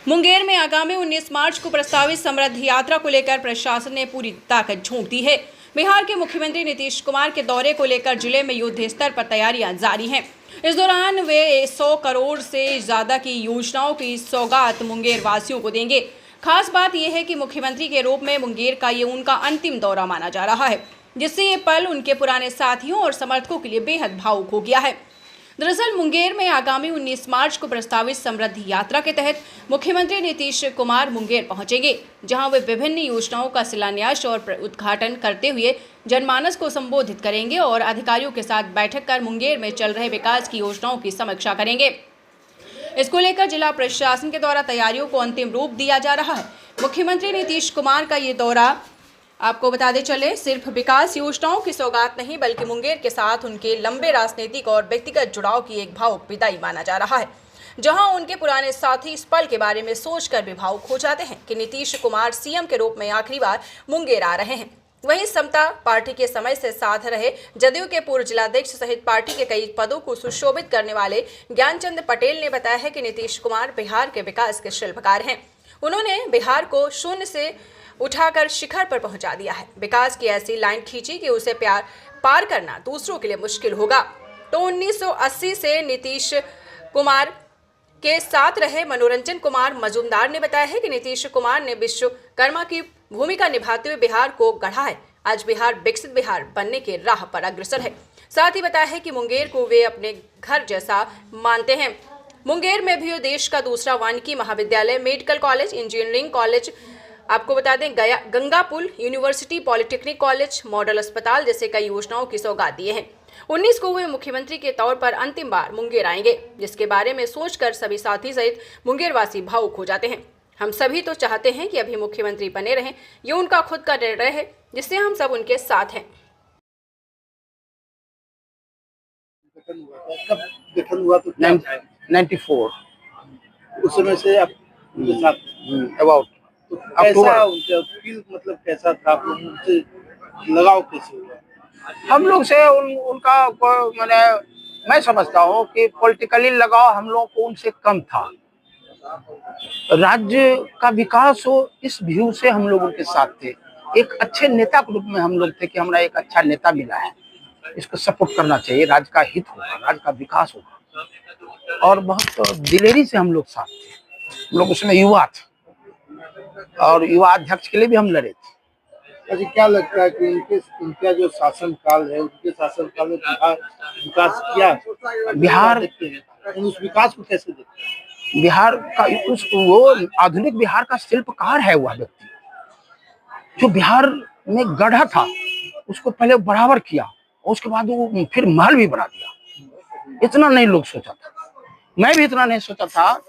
मुंगेर में आगामी 19 मार्च को प्रस्तावित समृद्ध यात्रा को लेकर प्रशासन ने पूरी ताकत झोंक दी है। बिहार के मुख्यमंत्री नीतीश कुमार के दौरे को लेकर जिले में युद्ध स्तर पर तैयारियां जारी हैं। इस दौरान वे 100 करोड़ से ज्यादा की योजनाओं की सौगात मुंगेर वासियों को देंगे। खास बात यह है कि मुख्यमंत्री के रूप में मुंगेर का ये उनका अंतिम दौरा माना जा रहा है, जिससे ये पल उनके पुराने साथियों और समर्थकों के लिए बेहद भावुक हो गया है। दरअसल मुंगेर में आगामी 19 मार्च को प्रस्तावित समृद्ध यात्रा के तहत मुख्यमंत्री नीतीश कुमार मुंगेर पहुंचेंगे, जहां वे विभिन्न योजनाओं का शिलान्यास और उद्घाटन करते हुए जनमानस को संबोधित करेंगे और अधिकारियों के साथ बैठक कर मुंगेर में चल रहे विकास की योजनाओं की समीक्षा करेंगे। इसको लेकर जिला प्रशासन के द्वारा तैयारियों को अंतिम रूप दिया जा रहा है। मुख्यमंत्री नीतीश कुमार का ये दौरा, आपको बताते चले, सिर्फ विकास योजनाओं की सौगात नहीं बल्कि मुंगेर के साथ उनके लंबे राजनीतिक और व्यक्तिगत जुड़ाव की एक भावुक विदाई माना जा रहा है, जहां उनके पुराने साथी इस पल के बारे में सोचकर भी भावुक हो जाते हैं कि नीतीश कुमार सीएम के रूप में आखिरी बार मुंगेर आ रहे हैं। वहीं समता पार्टी के समय से साथ रहे जदयू के पूर्व जिलाध्यक्ष सहित पार्टी के कई पदों को सुशोभित करने वाले ज्ञानचंद पटेल ने बताया है कि नीतीश कुमार बिहार के विकास के शिल्पकार हैं। उन्होंने बिहार को शून्य से उठाकर शिखर पर पहुंचा दिया है। विकास की ऐसी लाइन खींची कि उसे पार करना दूसरों के लिए मुश्किल होगा। तो 1980 से नीतीश कुमार के साथ रहे मनोरंजन कुमार मजूमदार ने बताया है कि नीतीश कुमार ने विश्वकर्मा की भूमिका निभाते हुए बिहार को गढ़ा है। आज बिहार विकसित बिहार बनने के राह पर अग्रसर है। साथ ही बताया है कि मुंगेर को वे अपने घर जैसा मानते हैं। मुंगेर में भी देश का दूसरा वानिकी महाविद्यालय, मेडिकल कॉलेज, इंजीनियरिंग कॉलेज, आपको बता दें गंगा पुल, यूनिवर्सिटी, पॉलिटेक्निक कॉलेज, मॉडल अस्पताल जैसे कई योजनाओं की सौगात दिए हैं। 19 को वे मुख्यमंत्री के तौर पर अंतिम बार मुंगेर आएंगे, जिसके बारे में सोचकर सभी साथी सहित मुंगेरवासी भावुक हो जाते हैं। हम सभी तो चाहते हैं कि अभी मुख्यमंत्री बने रहें, ये उनका खुद का निर्णय है, जिससे हम सब उनके साथ हैं। कब गठन हुआ तो 94 उस समय से आप उनके साथ अबाउट तो कैसा उनका फील, मतलब कैसा था, आप लोग उनसे लगाव कैसे हुआ? हम लोग से उनका मैंने मैं समझता हूँ कि पॉलिटिकली लगाव हम लोग को उनसे कम था। राज्य का विकास हो इस व्यू से हम लोग उनके साथ थे। एक अच्छे नेता के रूप में हम लोग थे कि हमारा एक अच्छा नेता मिला है, इसको सपोर्ट करना चाहिए, राज्य का हित होगा, राज्य का विकास होगा, और बहुत दिलेरी से हम लोग साथ थे। हम लोग उसमें युवा थे और युवा अध्यक्ष के लिए भी हम लड़े थे। अच्छा, क्या लगता है कि इनका जो शासन काल है, उनके शासन काल में विकास किया बिहार देखते हैं, उस विकास को कैसे देखते हैं? बिहार का वो आधुनिक बिहार का शिल्पकार है वह व्यक्ति, जो बिहार में गढ़ा था उसको पहले बराबर किया, उसके बाद वो फिर महल भी बना दिया। इतना नहीं लोग सोचा था, मैं भी इतना नहीं सोचा था।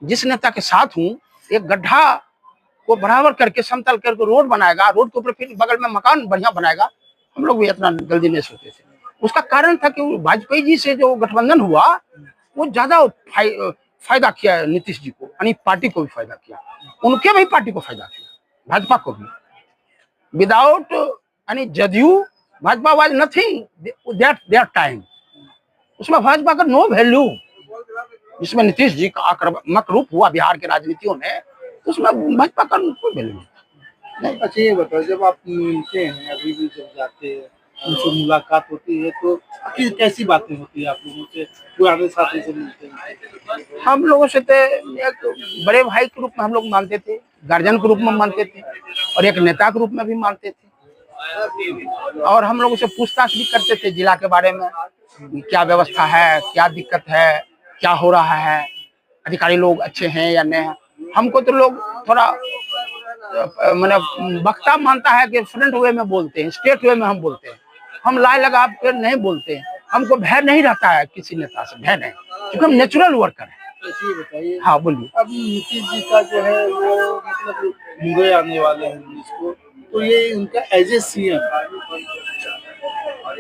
जिस नेता के साथ हूँ, एक गड्ढा को बराबर करके समतल करके रोड बनाएगा, रोड के ऊपर फिर बगल में मकान बढ़िया बनाएगा, हम लोग भी इतना जल्दी नहीं सोचे थे। उसका कारण था कि वाजपेयी जी से जो गठबंधन हुआ वो ज्यादा फायदा किया नीतीश जी को, यानी पार्टी को भी फायदा किया, उनके भी पार्टी को फायदा किया, भाजपा को भी। विदाउट यानी JDU Bhajpa was nothing that time, उसमें भाजपा का नो वैल्यू। जिसमें नीतीश जी का आक्रामक रूप हुआ बिहार के राजनीतियों में, उसमें भाजपा का कोई वैल्यू नहीं। अच्छा, ये बताओ, जब आप मिलते हैं, अभी भी जब जाते हैं, उनसे मुलाकात होती है तो कैसी बातें होती है आप लोगों से, पुराने साथी से मिलते हैं? हम लोगों से तो एक बड़े भाई के रूप में हम लोग मानते थे, गार्जियन के रूप में मानते थे, और एक नेता के रूप में भी मानते थे। और हम लोग उसे पूछताछ भी करते थे जिला के बारे में, क्या व्यवस्था है, क्या दिक्कत है, क्या हो रहा है, अधिकारी लोग अच्छे हैं या नहीं है। हमको तो लोग थोड़ा मैंने वक्ता मानता है कि फ्रंट वे में बोलते हैं, स्टेट वे में हम बोलते हैं, हम लाई लगा कर नहीं बोलते हैं। हमको भय नहीं रहता है, किसी नेता से भय नहीं, क्योंकि हम नेचुरल वर्कर हैं। ये बताइए, हाँ बोलिए। अब नीतीश जी का जो है वो मतलब मुंबई आने वाले हैं 19 को, तो ये उनका एज ए सीएम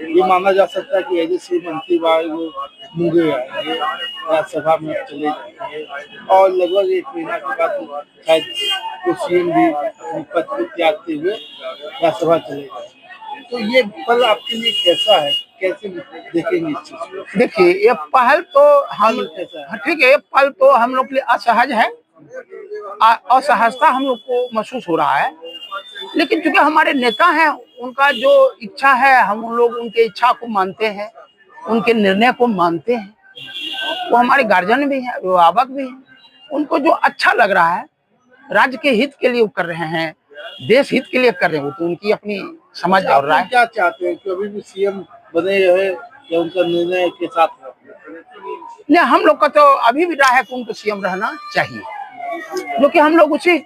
ये माना जा सकता है कि एज ए सीएम अंतिम बार वो मुंगेर आएंगे, राज्यसभा में चले जाएंगे, और लगभग 1 महीना के बाद शायद वो सीएम भी अपने पद को त्यागते हुए राज्यसभा चले जाएंगे। तो ये पल आपके लिए कैसा है, कैसे देखेंगे इस चीज को? देखिए, ये पहल तो हम ठीक है, ये पल तो हम लोग के लिए असहज है, असहजता हम लोग को महसूस हो रहा है। लेकिन चूंकि हमारे नेता हैं, उनका जो इच्छा है हम लोग उनके इच्छा को मानते हैं, उनके निर्णय को मानते हैं। वो हमारे गार्जियन भी हैं, अभिभावक भी हैं। उनको जो अच्छा लग रहा है, राज्य के हित के लिए वो कर रहे हैं, देश हित के लिए कर रहे हैं, वो तो उनकी अपनी समझ और राय। क्या चाहते हैं कि अभी भी सीएम बने रहे या उनका निर्णय के साथ है? नहीं, हम लोग का तो अभी भी राय है कि उनको सीएम रहना चाहिए, जो कि हम लोग उसी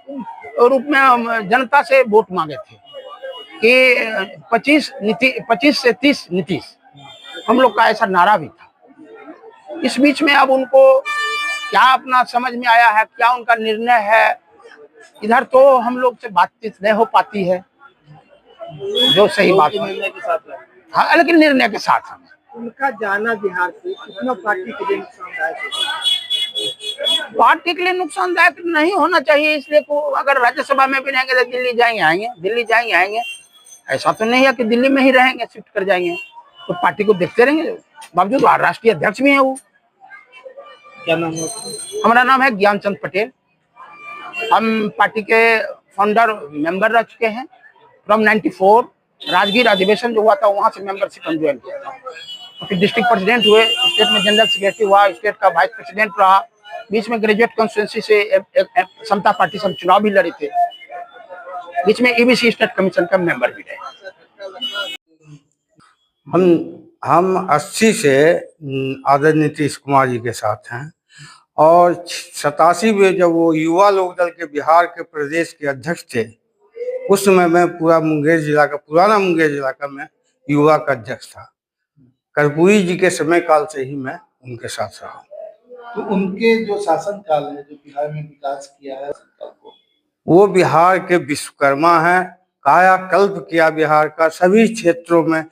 रूप में जनता से वोट मांगे थे कि 25 से 30 नीतीश, हम लोग का ऐसा नारा भी था। इस बीच में अब उनको क्या अपना समझ में आया है, क्या उनका निर्णय है, इधर तो हम लोग से बातचीत नहीं हो पाती है, जो सही बात है। निर्णय के साथ है। हाँ, लेकिन निर्णय के साथ हमें उनका जाना बिहार से कितना पार्टी के लिए नुकसानदायक है? पार्टी के लिए नुकसानदायक नहीं होना चाहिए, इसलिए को अगर राज्यसभा में भी रहेंगे तो दिल्ली जाएंगे आएंगे, दिल्ली जाएंगे आएंगे। ऐसा तो नहीं है कि दिल्ली में ही रहेंगे, शिफ्ट कर जाएंगे, तो पार्टी को देखते रहेंगे। बावजूद राष्ट्रीय अध्यक्ष भी है वो। क्या नाम है? हमारा नाम है ज्ञानचंद पटेल। हम पार्टी के फाउंडर मेंबर रह चुके हैं। फ्रॉम 94 राजगीर अधिवेशन जो हुआ था वहां से मेंबरशिप हम ज्वाइन किया था। फिर डिस्ट्रिक्ट प्रेसिडेंट हुए, स्टेट में जनरल सेक्रेटरी हुआ, स्टेट का वाइस प्रेसिडेंट रहा। बीच में ग्रेजुएट कॉन्स्टिट्यूंसी से समता पार्टी से हम चुनाव भी लड़े थे। बीच में ईबीसी स्टेट कमीशन का मेंबर भी रहे। हम 80 से आदरणीय नीतीश कुमार जी के साथ हैं और 87 में जब वो युवा लोक दल के बिहार के प्रदेश के अध्यक्ष थे, उस समय मैं पूरा मुंगेर जिला का, पुराना मुंगेर जिला का मैं युवा का अध्यक्ष था। कर्पूरी जी के समय काल से ही मैं उनके साथ रहा। तो उनके जो शासन काल है, जो बिहार में विकास किया है, वो बिहार के विश्वकर्मा हैं, कायाकल्प किया बिहार का, सभी क्षेत्रों में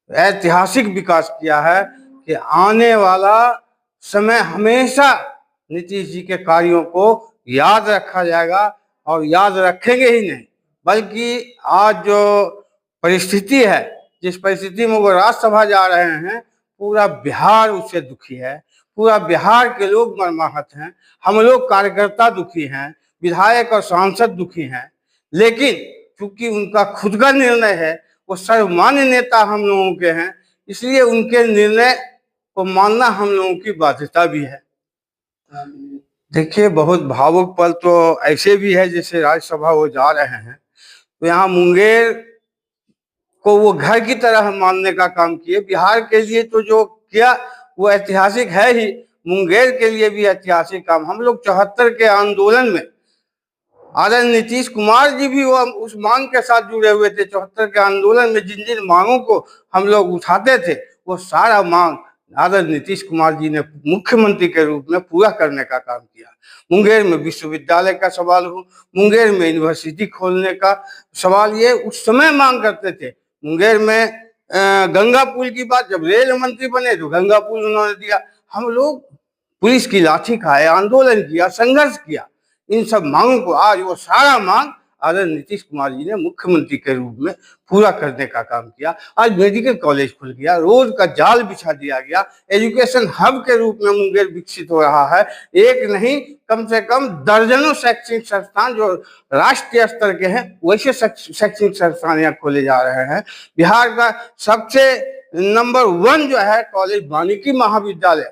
ऐतिहासिक विकास किया है कि आने वाला समय हमेशा नीतीश जी के कार्यों को याद रखा जाएगा और याद रखेंगे ही नहीं, बल्कि आज जो परिस्थिति है, जिस परिस्थिति में वो राज्यसभा जा रहे हैं, पूरा बिहार उससे दुखी है। पूरा बिहार के लोग मर्माहत हैं, हम लोग कार्यकर्ता दुखी हैं, विधायक और सांसद दुखी हैं। लेकिन क्योंकि उनका खुद का निर्णय है, वो सर्वमान्य नेता हम लोगों के हैं, इसलिए उनके निर्णय को मानना हम लोगों की बाध्यता भी है। देखिए, बहुत भावुक पल तो ऐसे भी है, जैसे राज्यसभा वो जा रहे हैं तो यहाँ मुंगेर को वो घर की तरह मानने का काम किए। बिहार के लिए तो जो किया वो ऐतिहासिक है ही, मुंगेर के लिए भी ऐतिहासिक काम। हम लोग 74 के आंदोलन में आदरणीय नीतीश कुमार जी भी वो उस मांग के साथ जुड़े हुए थे। 74 के आंदोलन में जिन जिन मांगों को हम लोग उठाते थे, वो सारा मांग आदरणीय नीतीश कुमार जी ने मुख्यमंत्री के रूप में पूरा करने का काम किया। मुंगेर में विश्वविद्यालय का सवाल हो, मुंगेर में यूनिवर्सिटी खोलने का सवाल, ये उस समय मांग करते थे। मुंगेर में गंगा पुल की बात, जब रेल मंत्री बने तो गंगा पुल उन्होंने दिया। हम लोग पुलिस की लाठी खाए, आंदोलन किया, संघर्ष किया, इन सब मांगों को आज वो सारा मांग आदरणीय नीतीश कुमार जी ने मुख्यमंत्री के रूप में पूरा करने का काम किया। आज मेडिकल कॉलेज खुल गया, रोड का जाल बिछा दिया गया, एजुकेशन हब के रूप में मुंगेर विकसित हो रहा है। एक नहीं, कम से कम दर्जनों शैक्षणिक संस्थान जो राष्ट्रीय स्तर के हैं, वैसे शैक्षणिक संस्थान यहाँ खोले जा रहे हैं। बिहार का सबसे नंबर 1 जो है कॉलेज वानिकी महाविद्यालय,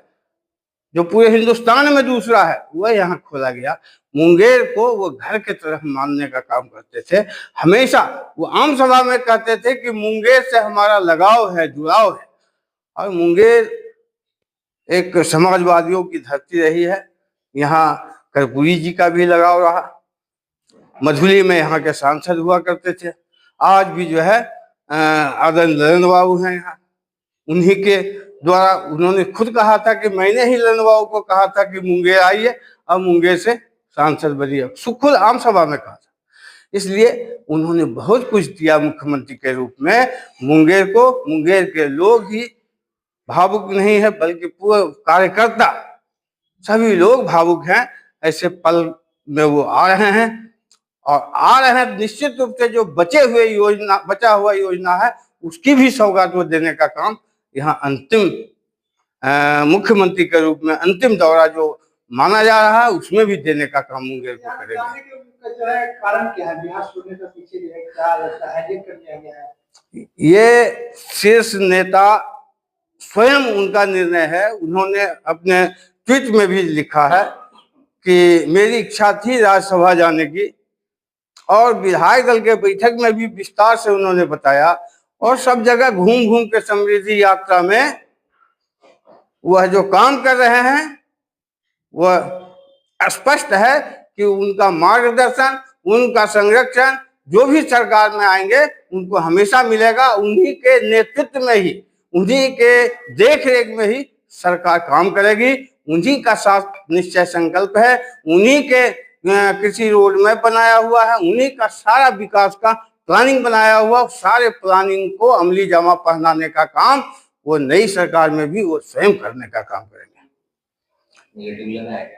जो पूरे हिंदुस्तान में दूसरा है, वह यहाँ खोला गया। मुंगेर को वो घर के तरफ मानने का काम करते थे। हमेशा वो आम सभा में कहते थे कि मुंगेर से हमारा लगाव है, जुड़ाव है। और मुंगेर एक समाजवादियों की धरती रही है। यहाँ कर्पूरी जी का भी लगाव रहा। मधुली में यहाँ के सांसद हुआ करते थे। आज भी जो है आदरणीय नरेंद्र बाबू हैं यहाँ, उन्हीं के द्वारा उन्होंने खुद कहा था कि मैंने ही नरेंद्र बाबू को कहा था कि मुंगेर आइए, अब मुंगेर से सांसद बनिए, खुद आम सभा में कहा था। इसलिए उन्होंने बहुत कुछ दिया मुख्यमंत्री के रूप में मुंगेर को। मुंगेर के लोग ही भावुक नहीं है, बल्कि पूरे कार्यकर्ता सभी लोग भावुक हैं। ऐसे पल में वो आ रहे हैं और आ रहे हैं। निश्चित रूप से जो बचा हुआ योजना है, उसकी भी सौगात वो देने का काम यहाँ अंतिम मुख्यमंत्री के रूप में अंतिम दौरा जो माना जा रहा है उसमें भी देने का काम मुंगेर को करेंगे। कारण क्या है बिहार छोड़ने का पीछे जो है क्या लगता है हाईजेक कर लिया गया है? ये शीर्ष नेता स्वयं उनका निर्णय है। उन्होंने अपने ट्वीट में भी लिखा है कि मेरी इच्छा थी राज्यसभा जाने की, और विधायक दल के बैठक में भी विस्तार से उन्होंने बताया, और सब जगह घूम घूम के समृद्धि यात्रा में वह जो काम कर रहे हैं वह स्पष्ट है कि उनका मार्गदर्शन, उनका संरक्षण जो भी सरकार में आएंगे उनको हमेशा मिलेगा। उन्हीं के नेतृत्व में ही, उन्हीं के देख रेख में ही सरकार काम करेगी। उन्हीं का साथ निश्चय संकल्प है, उन्हीं के कृषि रोड मैप बनाया हुआ है, उन्हीं का सारा विकास का प्लानिंग बनाया हुआ, सारे प्लानिंग को अमली जामा पहनाने का काम वो नई सरकार में भी वो स्वयं करने का काम करेंगे।